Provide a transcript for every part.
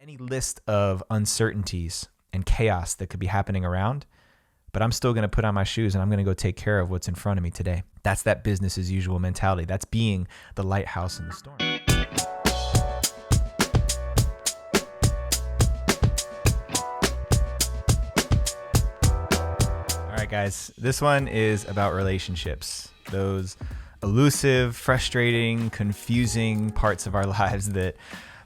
any list of uncertainties and chaos that could be happening around, but I'm still going to put on my shoes and I'm going to go take care of what's in front of me today. That's that business as usual mentality. That's being the lighthouse in the storm. All right, guys, this one is about relationships. Those elusive, frustrating, confusing parts of our lives that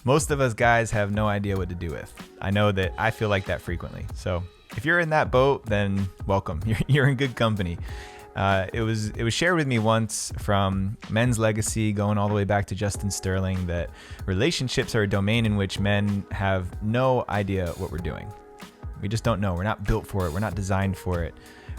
most of us guys have no idea what to do with. I know that I feel like that frequently. So if you're in that boat, then welcome. You're in good company. It was shared with me once from Men's Legacy, going all the way back to Justin Sterling, that relationships are a domain in which men have no idea what we're doing. We just don't know. We're not built for it. We're not designed for it.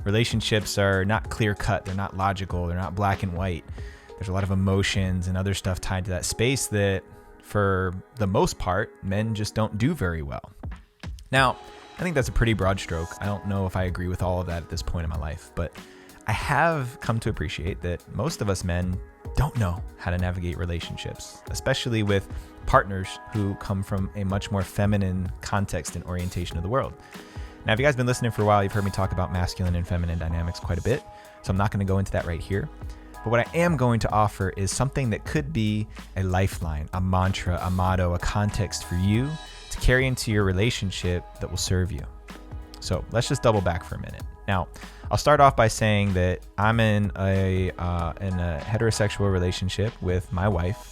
Relationships are not clear cut. They're not logical. They're not black and white. There's a lot of emotions and other stuff tied to that space that, for the most part, men just don't do very well. Now, I think that's a pretty broad stroke. I don't know if I agree with all of that at this point in my life, but I have come to appreciate that most of us men don't know how to navigate relationships, especially with partners who come from a much more feminine context and orientation of the world. Now, if you guys have been listening for a while, you've heard me talk about masculine and feminine dynamics quite a bit, so I'm not going to go into that right here. But what I am going to offer is something that could be a lifeline, a mantra, a motto, a context for you to carry into your relationship that will serve you. So let's just double back for a minute. Now, I'll start off by saying that I'm in a heterosexual relationship with my wife,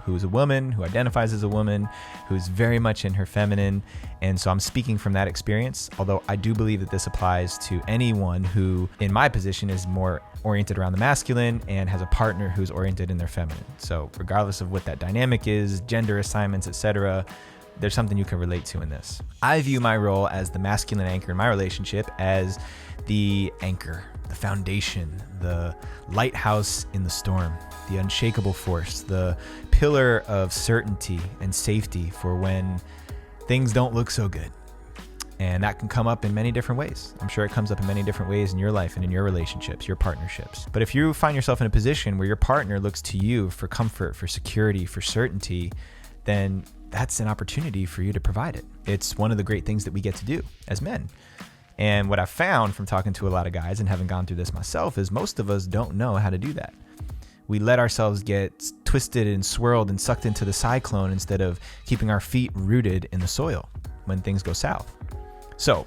who's a woman, who identifies as a woman, who's very much in her feminine. And so I'm speaking from that experience, although I do believe that this applies to anyone who, in my position, is more oriented around the masculine and has a partner who's oriented in their feminine. So regardless of what that dynamic is, gender assignments, etc., there's something you can relate to in this. I view my role as the masculine anchor in my relationship as the anchor, the foundation, the lighthouse in the storm, the unshakable force, the pillar of certainty and safety for when things don't look so good. And that can come up in many different ways. I'm sure it comes up in many different ways in your life and in your relationships, your partnerships. But if you find yourself in a position where your partner looks to you for comfort, for security, for certainty, then that's an opportunity for you to provide it. It's one of the great things that we get to do as men. And what I've found from talking to a lot of guys and having gone through this myself is most of us don't know how to do that. We let ourselves get twisted and swirled and sucked into the cyclone instead of keeping our feet rooted in the soil when things go south. So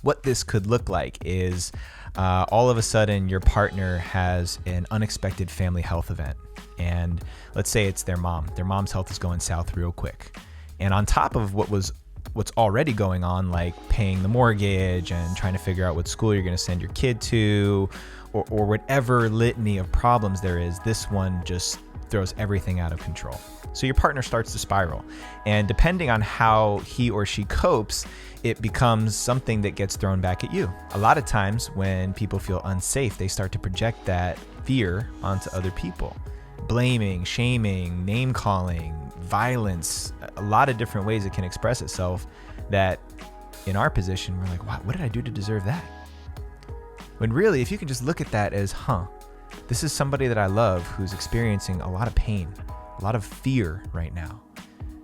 what this could look like is all of a sudden your partner has an unexpected family health event. And let's say it's their mom. Their mom's health is going south real quick. And on top of what's already going on, like paying the mortgage and trying to figure out what school you're going to send your kid to, or whatever litany of problems there is, this one just throws everything out of control. So your partner starts to spiral. And depending on how he or she copes, it becomes something that gets thrown back at you. A lot of times when people feel unsafe, they start to project that fear onto other people. Blaming, shaming, name calling, violence, a lot of different ways it can express itself that in our position, we're like, wow, what did I do to deserve that? When really, if you can just look at that as, this is somebody that I love who's experiencing a lot of pain, a lot of fear right now.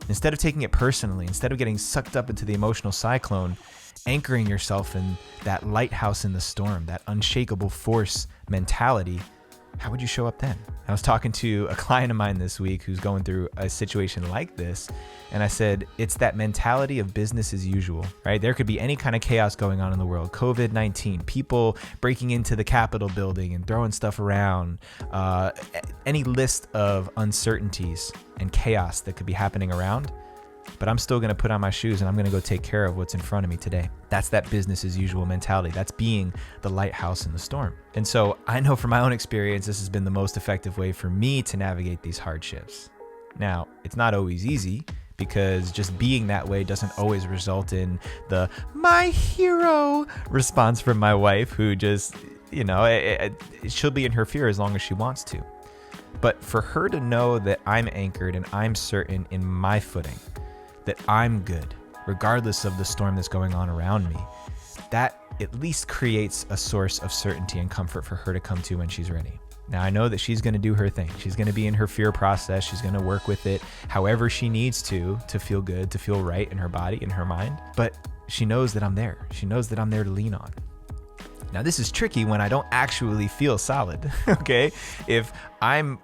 Instead of taking it personally, instead of getting sucked up into the emotional cyclone, anchoring yourself in that lighthouse in the storm, that unshakable force mentality, how would you show up then? I was talking to a client of mine this week who's going through a situation like this. And I said, it's that mentality of business as usual, right? There could be any kind of chaos going on in the world. COVID-19, people breaking into the Capitol building and throwing stuff around, any list of uncertainties and chaos that could be happening around. But I'm still going to put on my shoes and I'm going to go take care of what's in front of me today. That's that business as usual mentality. That's being the lighthouse in the storm. And so I know from my own experience, this has been the most effective way for me to navigate these hardships. Now, it's not always easy because just being that way doesn't always result in the my hero response from my wife, who just, she'll be in her fear as long as she wants to. But for her to know that I'm anchored and I'm certain in my footing, that I'm good, regardless of the storm that's going on around me, that at least creates a source of certainty and comfort for her to come to when she's ready. Now I know that she's going to do her thing. She's going to be in her fear process. She's going to work with it however she needs to feel good, to feel right in her body, in her mind. But she knows that I'm there. She knows that I'm there to lean on. Now this is tricky when I don't actually feel solid, okay? If I'm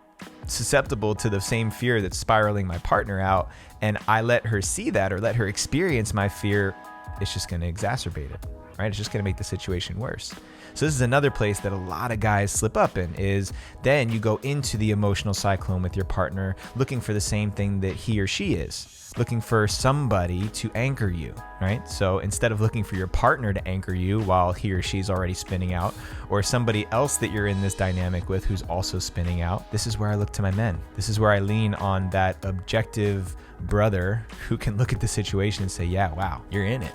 susceptible to the same fear that's spiraling my partner out and I let her see that or let her experience my fear, it's just going to exacerbate it, right? It's just going to make the situation worse. So this is another place that a lot of guys slip up in, is then you go into the emotional cyclone with your partner looking for the same thing that he or she is, looking for somebody to anchor you, right? So instead of looking for your partner to anchor you while he or she's already spinning out, or somebody else that you're in this dynamic with who's also spinning out, this is where I look to my men. This is where I lean on that objective brother who can look at the situation and say, yeah, wow, you're in it.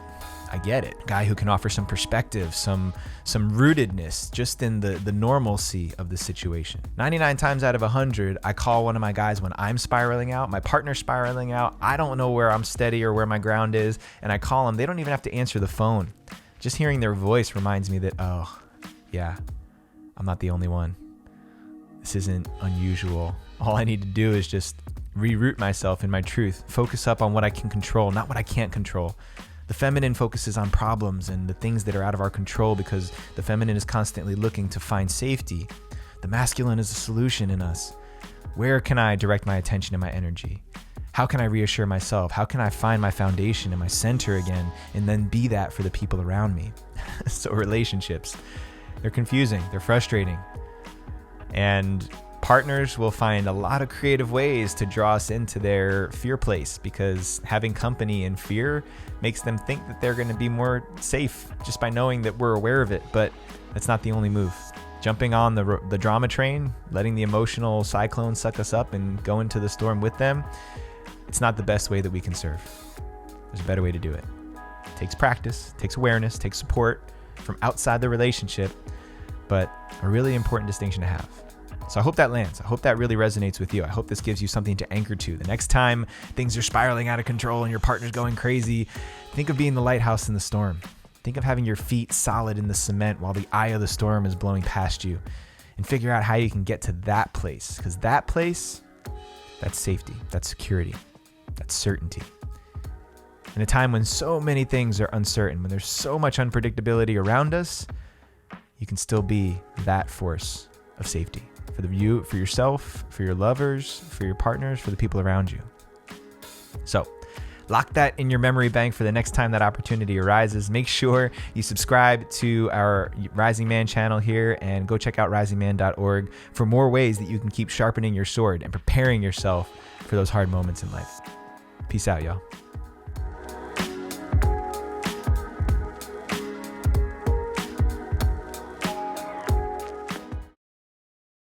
I get it. Guy who can offer some perspective, some rootedness just in the normalcy of the situation. 99 times out of 100, I call one of my guys when I'm spiraling out, my partner's spiraling out. I don't know where I'm steady or where my ground is, and I call them. They don't even have to answer the phone. Just hearing their voice reminds me that, oh, yeah, I'm not the only one. This isn't unusual. All I need to do is just reroot myself in my truth, focus up on what I can control, not what I can't control. The feminine focuses on problems and the things that are out of our control because the feminine is constantly looking to find safety. The masculine is a solution in us. Where can I direct my attention and my energy? How can I reassure myself? How can I find my foundation and my center again and then be that for the people around me? So relationships, they're confusing, they're frustrating. And partners will find a lot of creative ways to draw us into their fear place because having company in fear makes them think that they're going to be more safe just by knowing that we're aware of it. But that's not the only move. Jumping on the drama train, letting the emotional cyclone suck us up and go into the storm with them, it's not the best way that we can serve. There's a better way to do it. It takes practice, takes awareness, takes support from outside the relationship, but a really important distinction to have. So I hope that lands. I hope that really resonates with you. I hope this gives you something to anchor to. The next time things are spiraling out of control and your partner's going crazy, think of being the lighthouse in the storm. Think of having your feet solid in the cement while the eye of the storm is blowing past you, and figure out how you can get to that place. Because that place, that's safety, that's security, that's certainty. In a time when so many things are uncertain, when there's so much unpredictability around us, you can still be that force of safety. For yourself, for your lovers, for your partners, for the people around you. So lock that in your memory bank for the next time that opportunity arises. Make sure you subscribe to our Rising Man channel here and go check out risingman.org for more ways that you can keep sharpening your sword and preparing yourself for those hard moments in life. Peace out, y'all.